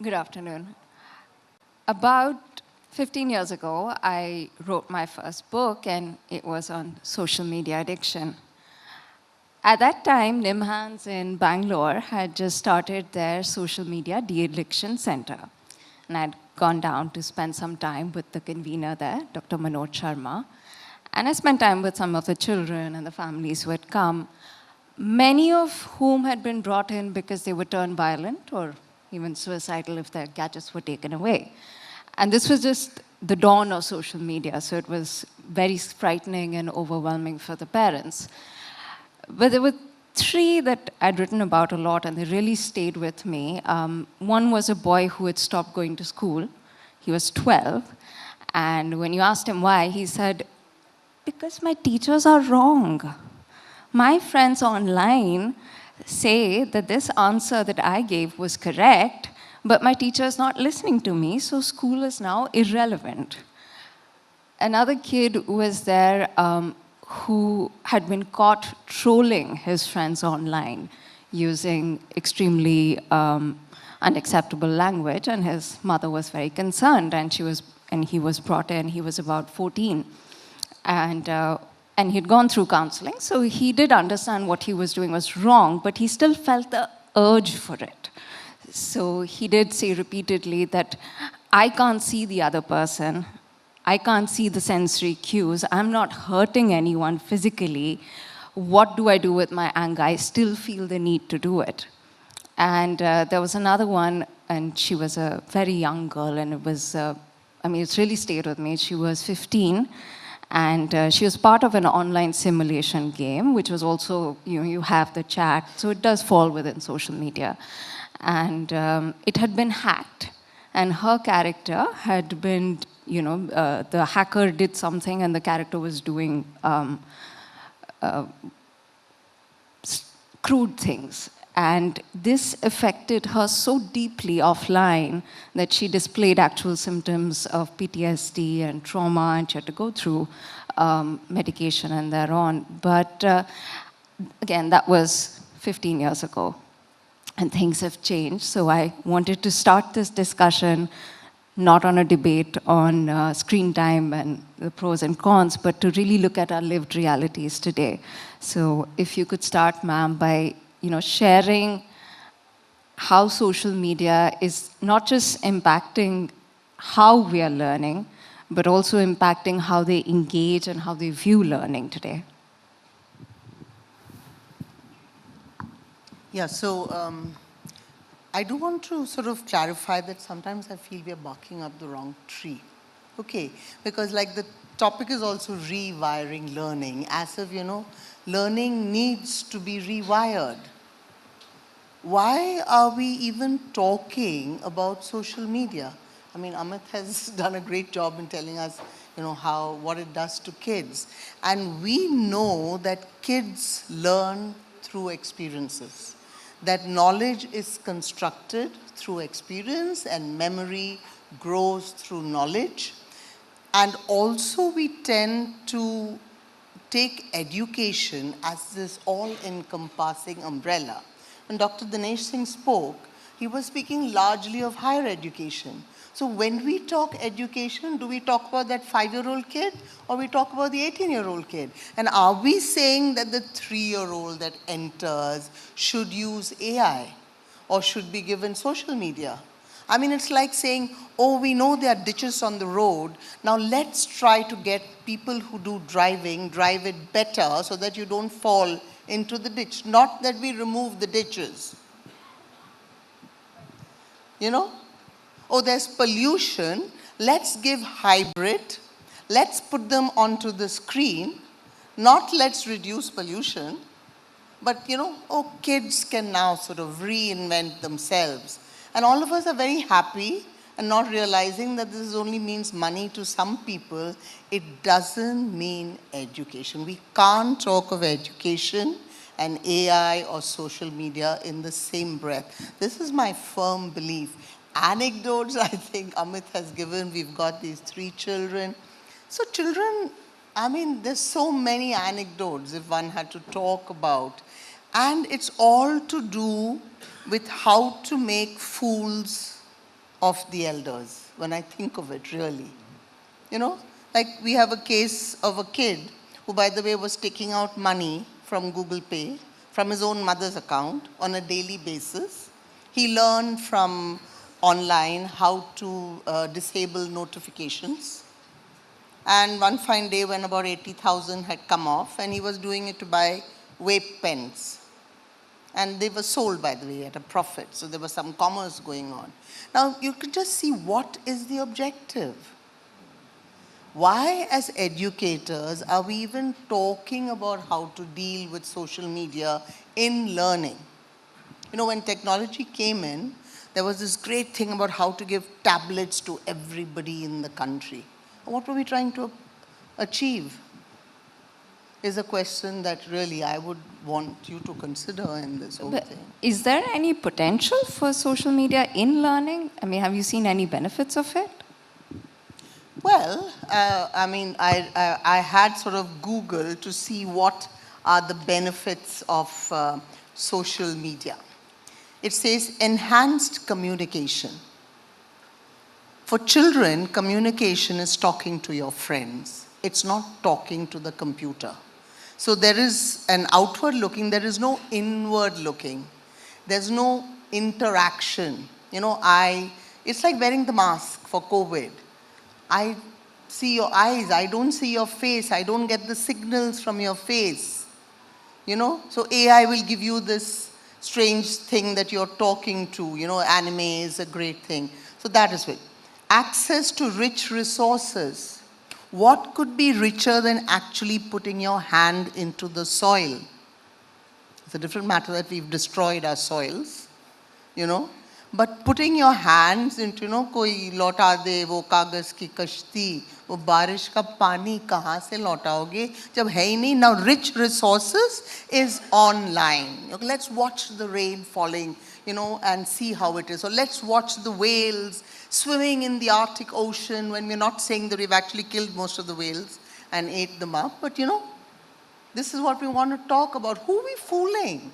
Good afternoon. About 15 years ago, I wrote my first book, and it was on social media addiction. At that time, Nimhans in Bangalore had just started their social media de-addiction center. And I'd gone down to spend some time with the convener there, Dr. Manoj Sharma. And I spent time with some of the children and the families who had come, many of whom had been brought in because they would turn violent or even suicidal if their gadgets were taken away. And this was just the dawn of social media, so it was very frightening and overwhelming for the parents. But there were three that I'd written about a lot, and they really stayed with me. One was a boy who had stopped going to school. He was 12, and when you asked him why, he said, "Because my teachers are wrong. My friends online say that this answer that I gave was correct, but my teacher is not listening to me, so school is now irrelevant." Another kid was there who had been caught trolling his friends online using extremely unacceptable language, and his mother was very concerned, and he was brought in. He was about 14, and he'd gone through counseling, so he did understand what he was doing was wrong, but he still felt the urge for it. So he did say repeatedly that, "I can't see the other person. I can't see the sensory cues. I'm not hurting anyone physically. What do I do with my anger? I still feel the need to do it." And there was another one, and she was a very young girl, and it's really stayed with me. She was 15, and she was part of an online simulation game, which was also, you have the chat, so it does fall within social media. And it had been hacked, and her character had been, the hacker did something, and the character was doing crude things. And this affected her so deeply offline that she displayed actual symptoms of PTSD and trauma, and she had to go through medication and thereon. But again, that was 15 years ago, and things have changed. So I wanted to start this discussion not on a debate on screen time and the pros and cons, but to really look at our lived realities today. So if you could start, ma'am, by sharing how social media is not just impacting how we are learning, but also impacting how they engage and how they view learning today. Yeah, so I do want to sort of clarify that sometimes I feel we are barking up the wrong tree. Okay, because like the topic is also rewiring learning, as if, learning needs to be rewired. Why are we even talking about social media? I mean, Amit has done a great job in telling us, what it does to kids. And we know that kids learn through experiences, that knowledge is constructed through experience and memory grows through knowledge. And also we tend to take education as this all-encompassing umbrella. When Dr. Dinesh Singh spoke, he was speaking largely of higher education. So when we talk education, do we talk about that 5-year-old kid, or we talk about the 18-year-old kid? And are we saying that the 3-year-old that enters should use AI or should be given social media? I mean, it's like saying, oh, we know there are ditches on the road. Now let's try to get people who do driving, drive it better so that you don't fall into the ditch. Not that we remove the ditches. Oh, there's pollution. Let's give hybrid. Let's put them onto the screen. Not let's reduce pollution. But, kids can now sort of reinvent themselves. And all of us are very happy and not realizing that this only means money to some people. It doesn't mean education. We can't talk of education and AI or social media in the same breath. This is my firm belief. Anecdotes, I think Amit has given. We've got these 3 children. So children, there's so many anecdotes if one had to talk about. And it's all to do with how to make fools of the elders, when I think of it, really. You know, like we have a case of a kid who, by the way, was taking out money from Google Pay from his own mother's account on a daily basis. He learned from online how to disable notifications. And one fine day when about 80,000 had come off, and he was doing it to buy vape pens. And they were sold, by the way, at a profit. So there was some commerce going on. Now, you could just see what is the objective. Why, as educators, are we even talking about how to deal with social media in learning? You know, when technology came in, there was this great thing about how to give tablets to everybody in the country. What were we trying to achieve? Is a question that really I would want you to consider in this whole thing. Is there any potential for social media in learning? I mean, have you seen any benefits of it? Well, I mean, I had sort of Googled to see what are the benefits of social media. It says enhanced communication. For children, communication is talking to your friends. It's not talking to the computer. So there is an outward looking, there is no inward looking. There's no interaction. You know, it's like wearing the mask for COVID. I see your eyes, I don't see your face, I don't get the signals from your face. You know, so AI will give you this strange thing that you're talking to. You know, anime is a great thing. So that is it. Access to rich resources. What could be richer than actually putting your hand into the soil? It's a different matter that we've destroyed our soils, you know. But putting your hands into, you know, koi lota de wo kagas ki kashti, wo barish ka pani kahan se lautaoge jab hai hi nahi. Now rich resources is online. Okay, let's watch the rain falling, you know, and see how it is. So let's watch the whales swimming in the Arctic Ocean, when we're not saying that we've actually killed most of the whales and ate them up. But you know, this is what we want to talk about. Who are we fooling?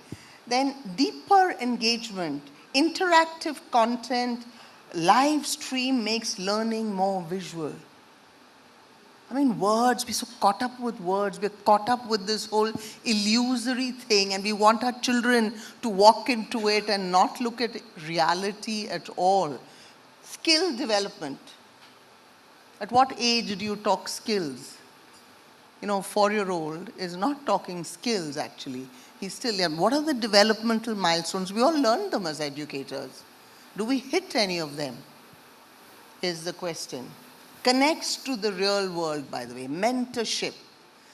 Then deeper engagement, interactive content, live stream makes learning more visual. I mean, words, we're so caught up with words, we're caught up with this whole illusory thing, and we want our children to walk into it and not look at reality at all. Skill development. At what age do you talk skills? You know, 4-year-old is not talking skills actually. He's still young. What are the developmental milestones? We all learn them as educators. Do we hit any of them? Is the question. Connects to the real world, by the way. Mentorship.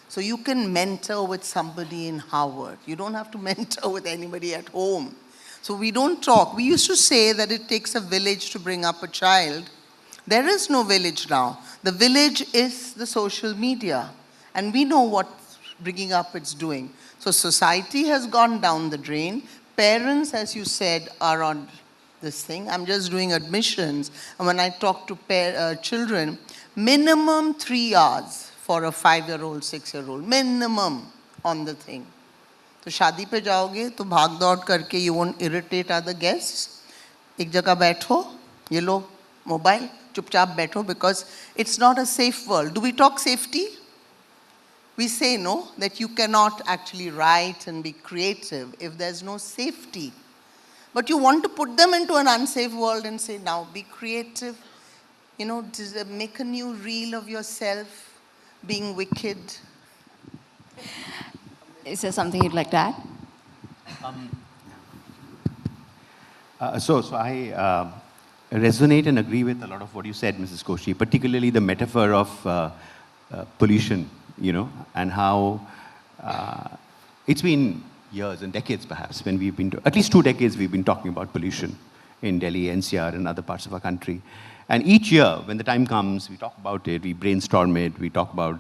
So you can mentor with somebody in Harvard. You don't have to mentor with anybody at home. So we don't talk. We used to say that it takes a village to bring up a child. There is no village now. The village is the social media. And we know what bringing up it's doing. So society has gone down the drain. Parents, as you said, are on this thing. I'm just doing admissions. And when I talk to children, minimum 3 hours for a 5-year-old, 6-year-old. Minimum on the thing. तो शादी पे जाओगे तो भाग दौड़ करके you won't irritate other guests. एक जगह बैठो, ये लो मोबाइल, चुपचाप बैठो, because it's not a safe world. Do we talk safety? We say no, that you cannot actually write and be creative if there's no safety. But you want to put them into an unsafe world and say, now be creative. You know, make a new reel of yourself being wicked. Is there something you'd like to add? So I resonate and agree with a lot of what you said, Mrs. Koshi, particularly the metaphor of pollution, you know, and how it's been years and decades perhaps when we've been, at least 2 decades we've been talking about pollution in Delhi, NCR and other parts of our country. And each year, when the time comes, we talk about it, we brainstorm it, we talk about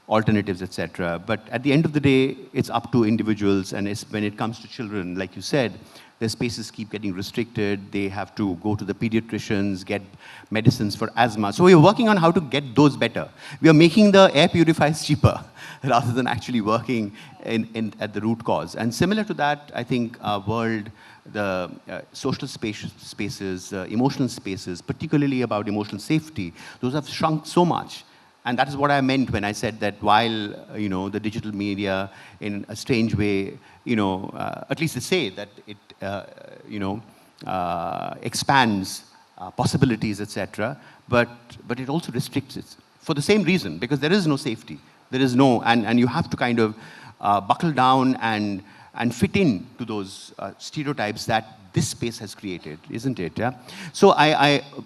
alternatives, etc. But at the end of the day, it's up to individuals, and when it comes to children, like you said, their spaces keep getting restricted. They have to go to the pediatricians, get medicines for asthma. So we're working on how to get those better. We are making the air purifiers cheaper rather than actually working at the root cause. And similar to that, I think our world, the social spaces, emotional spaces, particularly about emotional safety, those have shrunk so much. And that is what I meant when I said that while, the digital media, in a strange way, at least they say that it, expands possibilities, etc. But it also restricts it for the same reason, because there is no safety. There is no, and you have to kind of buckle down and fit in to those stereotypes that this space has created, isn't it? Yeah. So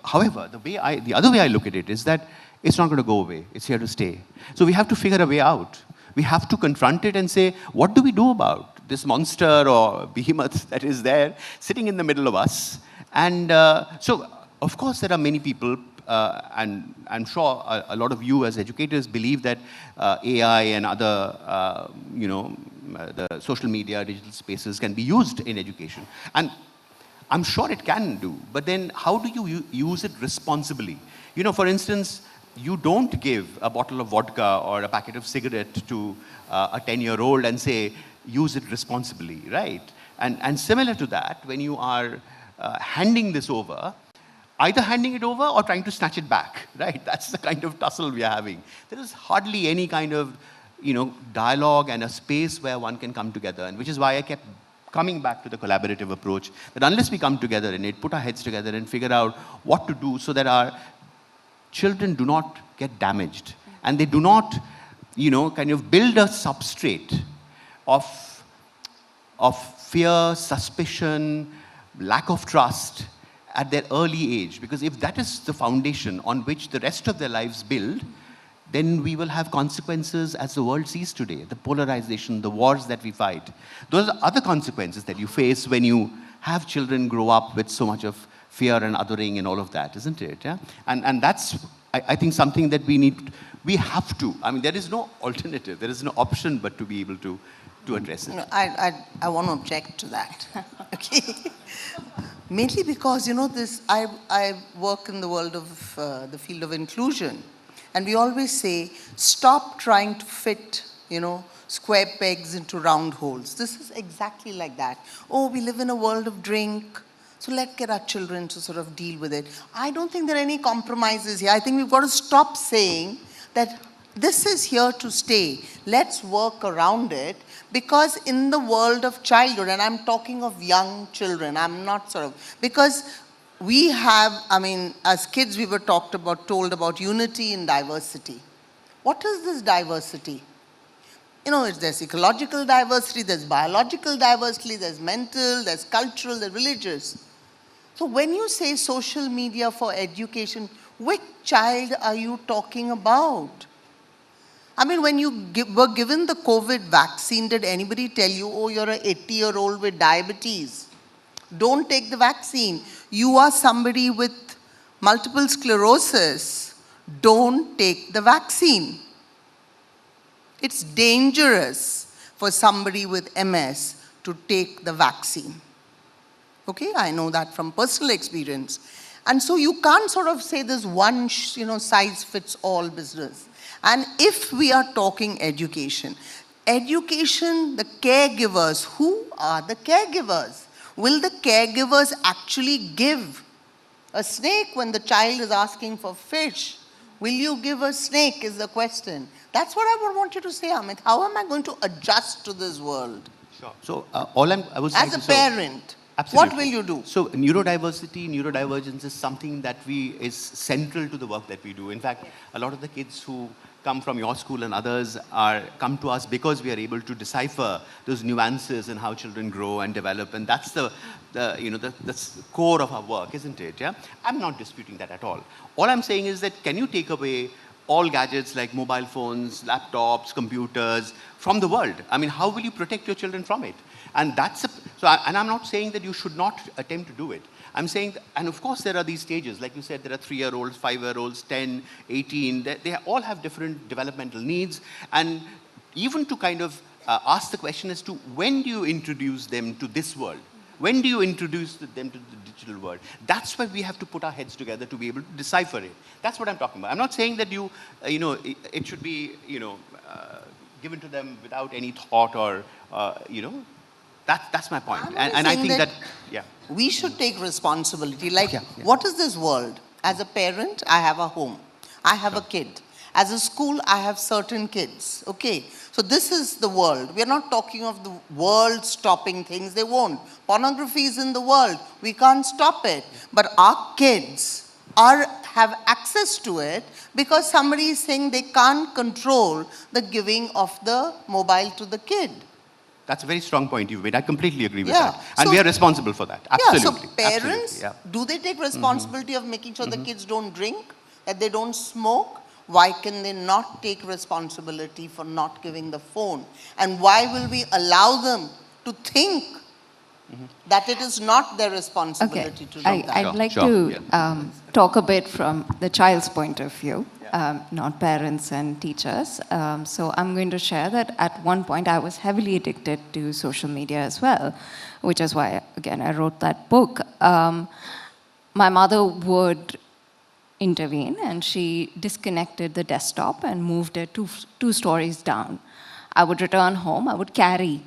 however, the other way I look at it is that it's not going to go away. It's here to stay. So we have to figure a way out. We have to confront it and say, what do we do about this monster or behemoth that is there sitting in the middle of us? And so, of course, there are many people, and I'm sure a lot of you as educators believe that AI and other, the social media, digital spaces can be used in education. And I'm sure it can do, but then how do you use it responsibly? For instance, you don't give a bottle of vodka or a packet of cigarette to a 10-year-old and say, use it responsibly, right? And similar to that, when you are handing this over, either handing it over or trying to snatch it back, right? That's the kind of tussle we are having. There is hardly any kind of, dialogue and a space where one can come together, and which is why I kept coming back to the collaborative approach, that unless we come together in it, put our heads together and figure out what to do so that our children do not get damaged, and they do not, kind of build a substrate of fear, suspicion, lack of trust at their early age. Because if that is the foundation on which the rest of their lives build, then we will have consequences as the world sees today, the polarization, the wars that we fight. Those are other consequences that you face when you have children grow up with so much of fear and othering and all of that, isn't it? Yeah? And that's, I think, something that we have to. I mean, there is no alternative. There is no option but to be able to address it. I want to object to that. Okay. Mainly because, I work in the world of the field of inclusion. And we always say, stop trying to fit, square pegs into round holes. This is exactly like that. Oh, we live in a world of drink, so let's get our children to sort of deal with it. I don't think there are any compromises here. I think we've got to stop saying that this is here to stay. Let's work around it, because in the world of childhood, and I'm talking of young children, I'm not because we have, as kids we were told about unity in diversity. What is this diversity? There's ecological diversity, there's biological diversity, there's mental, there's cultural, there's religious. So when you say social media for education, which child are you talking about? When you were given the COVID vaccine, did anybody tell you, oh, you're an 80-year-old with diabetes? Don't take the vaccine. You are somebody with multiple sclerosis. Don't take the vaccine. It's dangerous for somebody with MS to take the vaccine. Okay, I know that from personal experience. And so you can't sort of say this one, size fits all business. And if we are talking education, the caregivers, who are the caregivers? Will the caregivers actually give a snake when the child is asking for fish? Will you give a snake is the question. That's what I would want you to say, Amit. How am I going to adjust to this world? Sure. So I was as a parent, absolutely. What will you do? So neurodiversity, neurodivergence is something that is central to the work that we do. In fact, a lot of the kids who come from your school and others come to us because we are able to decipher those nuances in how children grow and develop, and that's the core of our work, isn't it? Yeah, I'm not disputing that at all. All I'm saying is that can you take away all gadgets like mobile phones, laptops, computers from the world? How will you protect your children from it? And and I'm not saying that you should not attempt to do it. I'm saying, and of course there are these stages. Like you said, there are 3-year-olds, 5-year-olds, 10, 18. They all have different developmental needs. And even to kind of ask the question as to when do you introduce them to this world? When do you introduce them to the digital world? That's where we have to put our heads together to be able to decipher it. That's what I'm talking about. I'm not saying that it should be, given to them without any thought or, that's my point. And I think that, yeah. We should take responsibility. Like, Yeah. what is this world? As a parent, I have a home. I have a kid. As a school, I have certain kids. Okay? So this is the world. We're not talking of the world stopping things. They won't. Pornography is in the world. We can't stop it. But our kids have access to it because somebody is saying they can't control the giving of the mobile to the kid. That's a very strong point you've made. I completely agree with Yeah. that. And So- we are responsible for that. Absolutely. Yeah, so parents, Absolutely. Yeah. do they take responsibility of making sure the kids don't drink, that they don't smoke? Why can they not take responsibility for not giving the phone? And why will we allow them to think that it is not their responsibility to do that? I'd like Sure, to talk a bit from the child's point of view, not parents and teachers. So I'm going to share that at one point I was heavily addicted to social media as well, which is why, again, I wrote that book. My mother would intervene, and she disconnected the desktop and moved it two stories down. I would return home, I would carry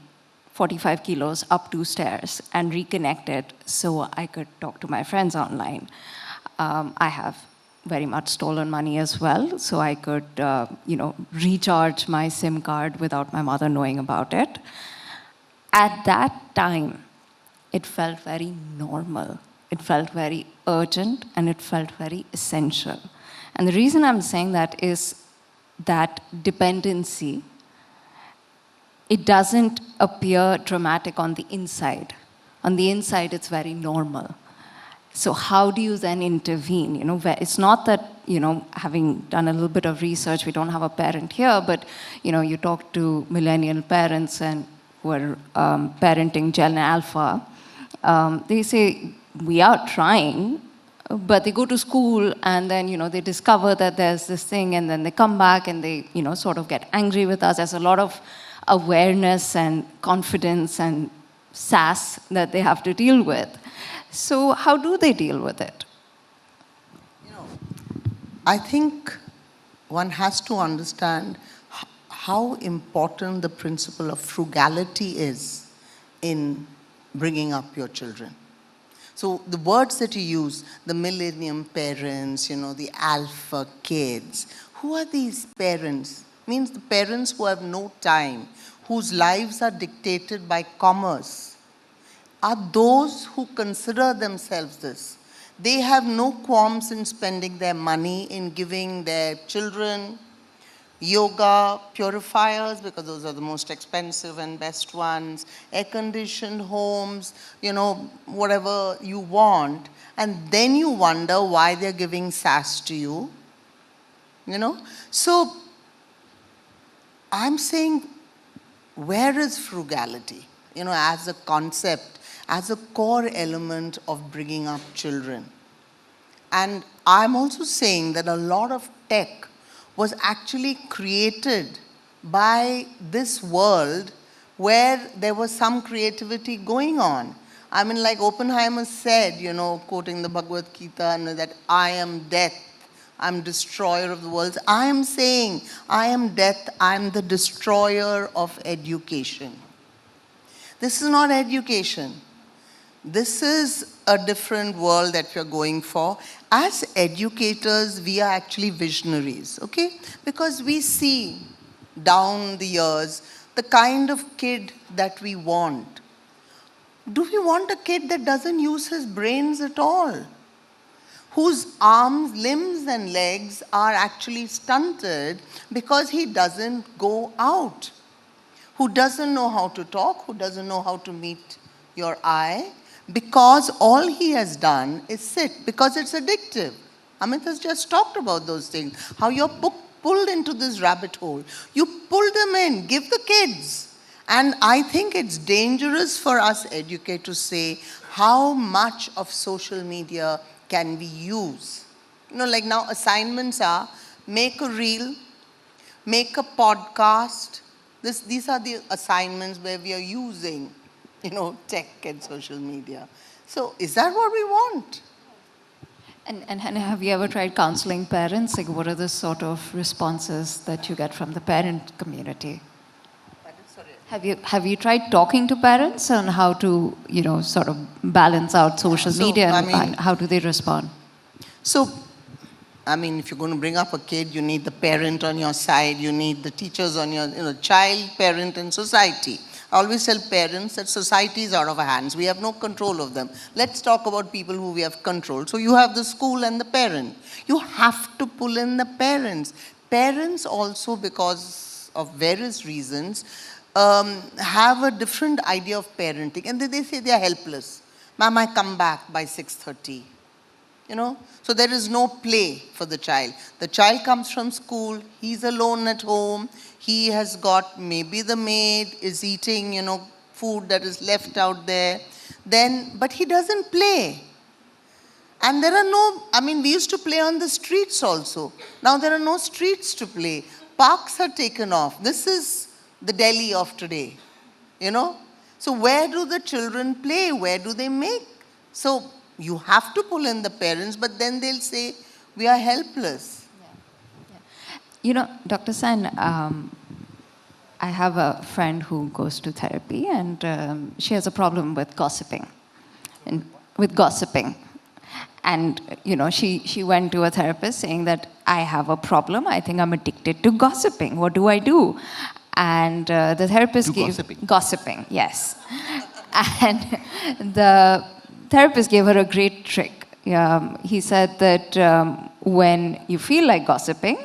45 kilos up 2 stairs and reconnect it so I could talk to my friends online. I have very much stolen money as well, so I could, recharge my SIM card without my mother knowing about it. At that time, it felt very normal. It felt very urgent, and it felt very essential. And the reason I'm saying that is that dependency, it doesn't appear dramatic on the inside. On the inside, it's very normal. So how do you then intervene? It's not that, having done a little bit of research, we don't have a parent here, but, you talk to millennial parents and who are parenting Gen Alpha, they say, we are trying, but they go to school and then, they discover that there's this thing, and then they come back and they, sort of get angry with us. There's a lot of awareness and confidence and sass that they have to deal with. So how do they deal with it? I think one has to understand how important the principle of frugality is in bringing up your children. So the words that you use, the millennium parents, the alpha kids, who are these parents? Means the parents who have no time, whose lives are dictated by commerce, are those who consider themselves this. They have no qualms in spending their money in giving their children yoga purifiers, because those are the most expensive and best ones, air-conditioned homes, whatever you want, and then you wonder why they're giving sass to you, So I'm saying, where is frugality, as a concept, as a core element of bringing up children? And I'm also saying that a lot of tech was actually created by this world where there was some creativity going on. I mean, like Oppenheimer said, quoting the Bhagavad Gita, that I am death, I'm destroyer of the worlds. I am saying, I am death, I'm the destroyer of education. This is not education. This is a different world that we're going for. As educators, we are actually visionaries, okay? Because we see down the years the kind of kid that we want. Do we want a kid that doesn't use his brains at all? Whose arms, limbs, and legs are actually stunted because he doesn't go out? Who doesn't know how to talk, who doesn't know how to meet your eye, because all he has done is sit, because it's addictive. Amit has just talked about those things, how you're pulled into this rabbit hole. You pull them in, give the kids. And I think it's dangerous for us educators to say, how much of social media can we use? Like now assignments are make a reel, make a podcast. These are the assignments where we are using, tech and social media. So is that what we want? And have you ever tried counseling parents? Like, what are the sort of responses that you get from the parent community? Have you tried talking to parents on how to, sort of balance out social media and how do they respond? So, if you're going to bring up a kid, you need the parent on your side, you need the teachers on your, child, parent, and society. I always tell parents that society is out of our hands. We have no control of them. Let's talk about people who we have control. So you have the school and the parent. You have to pull in the parents. Parents also, because of various reasons, have a different idea of parenting. And they say they are helpless. Ma'am, I come back by 6:30. So there is no play for the child. The child comes from school, he's alone at home, he has got maybe the maid is eating, food that is left out there. But he doesn't play. And there are no, we used to play on the streets also. Now there are no streets to play. Parks are taken off. This is the Delhi of today, So where do the children play? Where do they make? So you have to pull in the parents, but then they'll say, we are helpless. Yeah. Dr. Sen, I have a friend who goes to therapy, and she has a problem with gossiping. And she went to a therapist saying that I have a problem. I think I'm addicted to gossiping. What do I do? And the therapist gave gossiping, yes. And the therapist gave her a great trick. He said that when you feel like gossiping,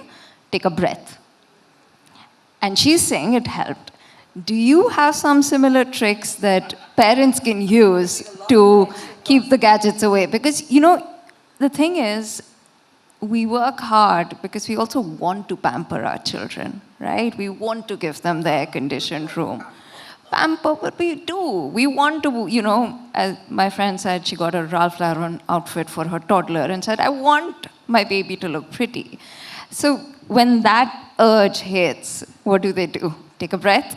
take a breath. And she's saying it helped. Do you have some similar tricks that parents can use to keep the gadgets away? Because, the thing is, we work hard because we also want to pamper our children, right? We want to give them the air-conditioned room. Pamper what we do. We want to, as my friend said, she got a Ralph Lauren outfit for her toddler and said, I want my baby to look pretty. So when that urge hits, what do? Take a breath?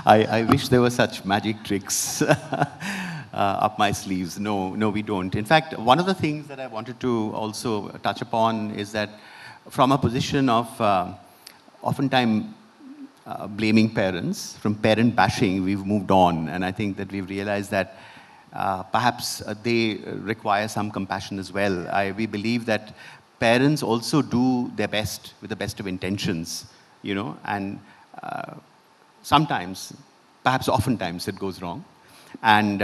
I wish there were such magic tricks up my sleeves. No, we don't. In fact, one of the things that I wanted to also touch upon is that from a position of oftentimes blaming parents, from parent bashing, we've moved on. And I think that we've realized that perhaps they require some compassion as well. We believe that parents also do their best with the best of intentions, and sometimes, perhaps oftentimes, it goes wrong. And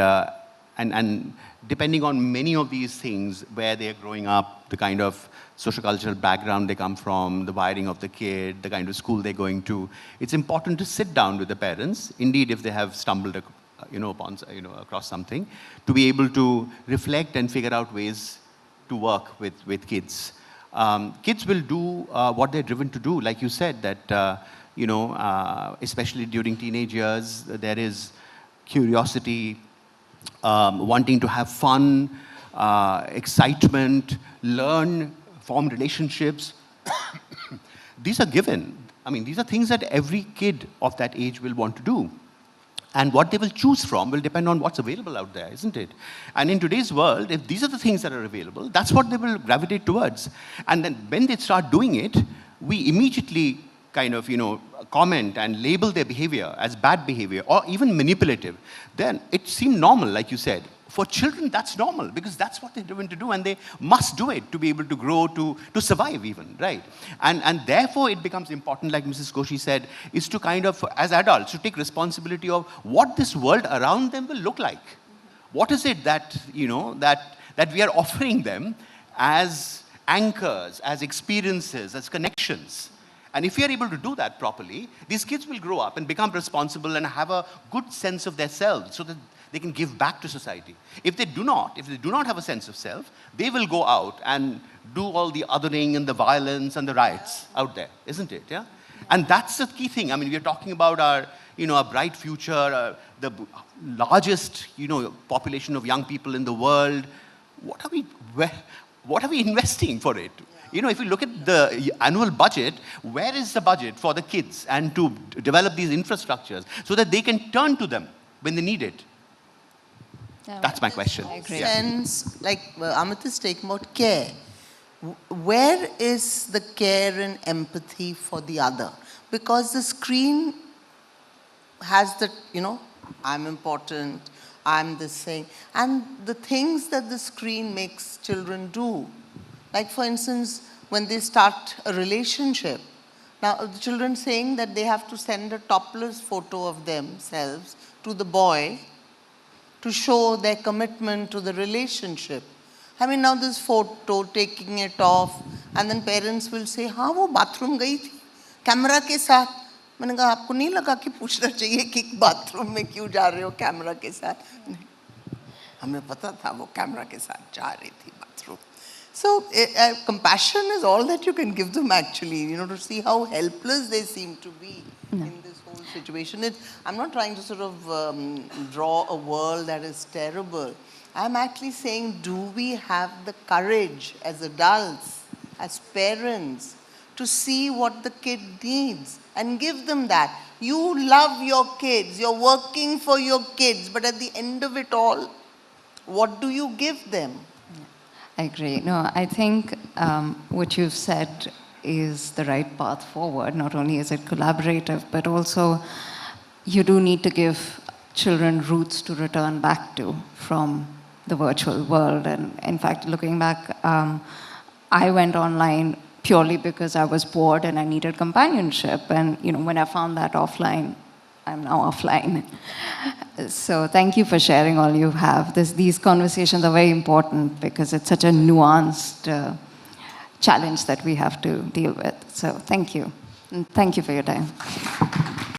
depending on many of these things, where they're growing up, the kind of social-cultural background they come from, the wiring of the kid, the kind of school they're going to, it's important to sit down with the parents, indeed if they have stumbled across something, to be able to reflect and figure out ways to work with kids. Kids will do what they're driven to do. Like you said, that, especially during teenage years, there is curiosity, wanting to have fun, excitement, learn, form relationships. These are given. These are things that every kid of that age will want to do. And what they will choose from will depend on what's available out there, isn't it? And in today's world, if these are the things that are available, that's what they will gravitate towards. And then when they start doing it, we immediately kind of, comment and label their behavior as bad behavior or even manipulative. Then it seemed normal, like you said. For children, that's normal because that's what they're driven to do, and they must do it to be able to grow, to survive even, right? And therefore, it becomes important, like Mrs. Koshi said, is to kind of, as adults, to take responsibility of what this world around them will look like. What is it that, that we are offering them as anchors, as experiences, as connections? And if we are able to do that properly, these kids will grow up and become responsible and have a good sense of their selves so that they can give back to society. If they do not have a sense of self, they will go out and do all the othering and the violence and the riots out there, isn't it? Yeah? And that's the key thing. I mean, we're talking about our, our bright future, largest, population of young people in the world. What are we investing for it? If you look at the annual budget, where is the budget for the kids and to develop these infrastructures so that they can turn to them when they need it? Yeah, that's my question. I agree. Sense, like Amit is talking about care. Where is the care and empathy for the other? Because the screen has that, I'm important, I'm this thing. And the things that the screen makes children do, like for instance, when they start a relationship, now the children saying that they have to send a topless photo of themselves to the boy to show their commitment to the relationship. I mean, now this photo, taking it off, and then parents will say, हाँ वो bathroom गई थी, camera के साथ. मैंने कहा आपको नहीं लगा कि पूछना चाहिए कि बाथरूम में क्यों जा रहे हो कैमरा के साथ? नहीं, हमें पता था वो कैमरा के साथ जा रही थी bathroom. So compassion is all that you can give them actually, to see how helpless they seem to be in this whole situation. I'm not trying to sort of draw a world that is terrible. I'm actually saying, do we have the courage as adults, as parents, to see what the kid needs and give them that? You love your kids, you're working for your kids, but at the end of it all, what do you give them? I agree. No, I think what you've said is the right path forward. Not only is it collaborative, but also you do need to give children roots to return back to from the virtual world. And in fact, looking back, I went online purely because I was bored and I needed companionship. And when I found that offline, I'm now offline. So thank you for sharing all you have. These conversations are very important because it's such a nuanced challenge that we have to deal with. So thank you. And thank you for your time.